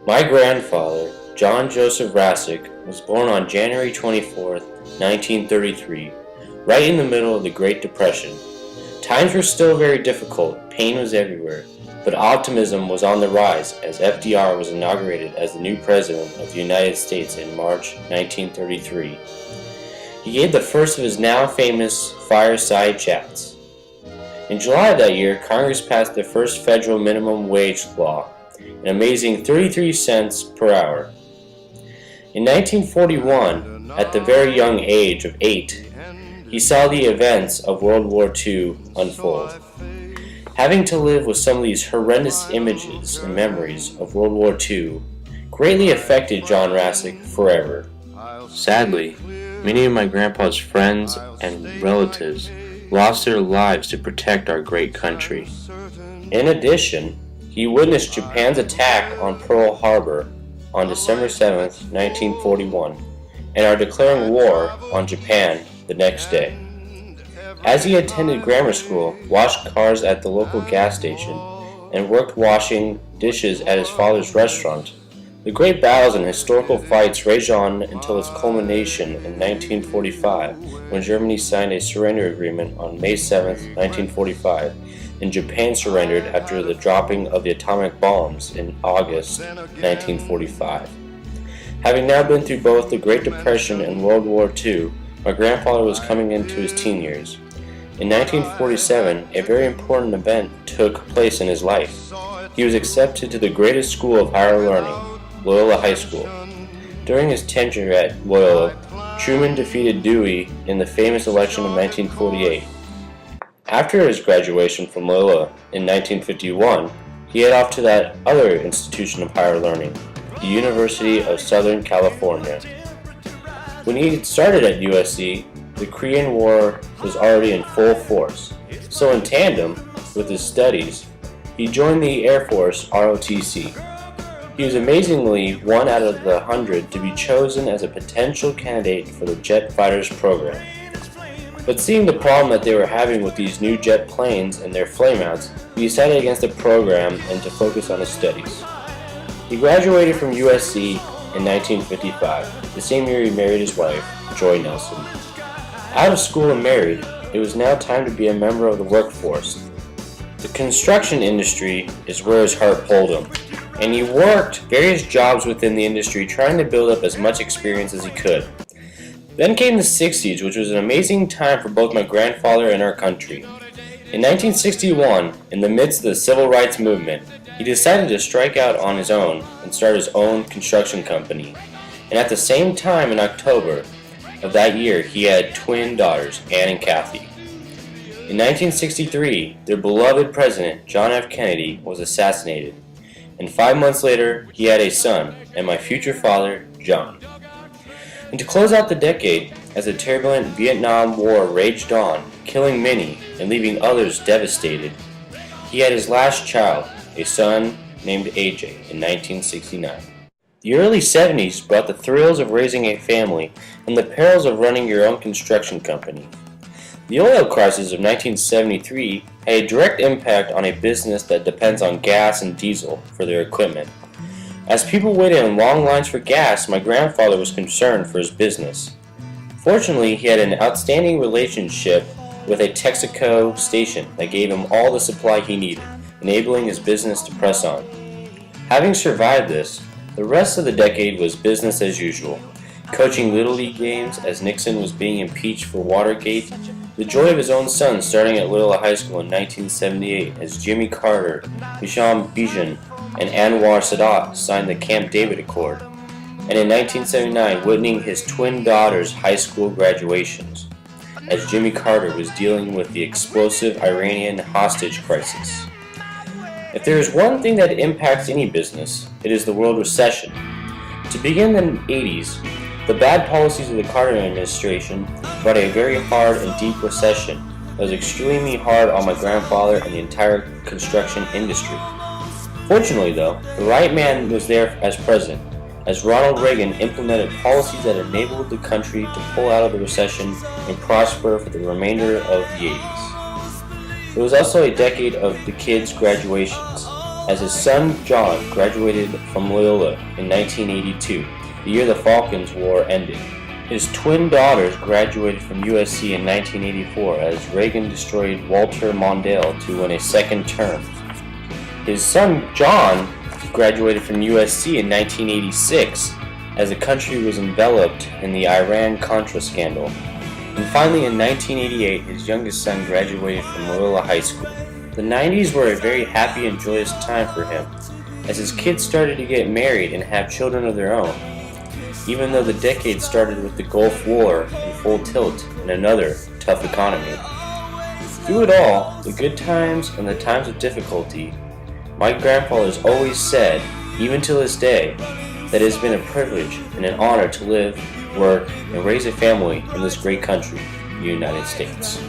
My grandfather, John Joseph Rassick, was born on January 24, 1933, right in the middle of the Great Depression. Times were still very difficult, pain was everywhere, but optimism was on the rise as FDR was inaugurated as the new President of the United States in March 1933. He gave the first of his now famous fireside chats. In July of that year, Congress passed the first federal minimum wage law, an amazing 33 cents per hour. In 1941, at the very young age of 8, he saw the events of World War II unfold. Having to live with some of these horrendous images and memories of World War II greatly affected John Rassick forever. Sadly, many of my grandpa's friends and relatives lost their lives to protect our great country. In addition, he witnessed Japan's attack on Pearl Harbor on December 7, 1941, and are declaring war on Japan the next day. As he attended grammar school, washed cars at the local gas station, and worked washing dishes at his father's restaurant, the great battles and historical fights raged on until its culmination in 1945, when Germany signed a surrender agreement on May 7, 1945, and Japan surrendered after the dropping of the atomic bombs in August 1945. Having now been through both the Great Depression and World War II, my grandfather was coming into his teen years. In 1947, a very important event took place in his life. He was accepted to the greatest school of higher learning, Loyola High School. During his tenure at Loyola, Truman defeated Dewey in the famous election of 1948. After his graduation from Loyola in 1951, he headed off to that other institution of higher learning, the University of Southern California. When he started at USC, the Korean War was already in full force, so in tandem with his studies, he joined the Air Force ROTC. He was amazingly one out of the 100 to be chosen as a potential candidate for the jet fighters program. But seeing the problem that they were having with these new jet planes and their flameouts, he decided against the program and to focus on his studies. He graduated from USC in 1955, the same year he married his wife, Joy Nelson. Out of school and married, it was now time to be a member of the workforce. The construction industry is where his heart pulled him, and he worked various jobs within the industry trying to build up as much experience as he could. Then came the 60s, which was an amazing time for both my grandfather and our country. In 1961, in the midst of the civil rights movement, he decided to strike out on his own and start his own construction company. And at the same time, in October of that year, he had twin daughters, Ann and Kathy. In 1963, their beloved president, John F. Kennedy, was assassinated. And 5 months later, he had a son, and my future father, John. And to close out the decade, as the turbulent Vietnam War raged on, killing many and leaving others devastated, he had his last child, a son named AJ, in 1969. The early 70s brought the thrills of raising a family and the perils of running your own construction company. The oil crisis of 1973 had a direct impact on a business that depends on gas and diesel for their equipment. As people waited in long lines for gas, my grandfather was concerned for his business. Fortunately, he had an outstanding relationship with a Texaco station that gave him all the supply he needed, enabling his business to press on. Having survived this, the rest of the decade was business as usual. Coaching Little League games as Nixon was being impeached for Watergate, the joy of his own son starting at Loyola High School in 1978 as Jimmy Carter, Hisham Bijan, and Anwar Sadat signed the Camp David Accord, and in 1979 witnessing his twin daughters' high school graduations, as Jimmy Carter was dealing with the explosive Iranian hostage crisis. If there is one thing that impacts any business, it is the world recession. To begin in the 80s, the bad policies of the Carter administration brought a very hard and deep recession that was extremely hard on my grandfather and the entire construction industry. Fortunately though, the right man was there as president, as Ronald Reagan implemented policies that enabled the country to pull out of the recession and prosper for the remainder of the 80s. It was also a decade of the kids' graduations. as his son John graduated from Loyola in 1982, the year the Falklands War ended. His twin daughters graduated from USC in 1984 as Reagan destroyed Walter Mondale to win a second term. His son John graduated from USC in 1986 as the country was enveloped in the Iran-Contra scandal. And finally in 1988, his youngest son graduated from Loyola High School. The 90s were a very happy and joyous time for him, as his kids started to get married and have children of their own, even though the decade started with the Gulf War in full tilt and another tough economy. Through it all, the good times and the times of difficulty, my grandfather has always said, even to this day, that it has been a privilege and an honor to live, work, and raise a family in this great country, the United States.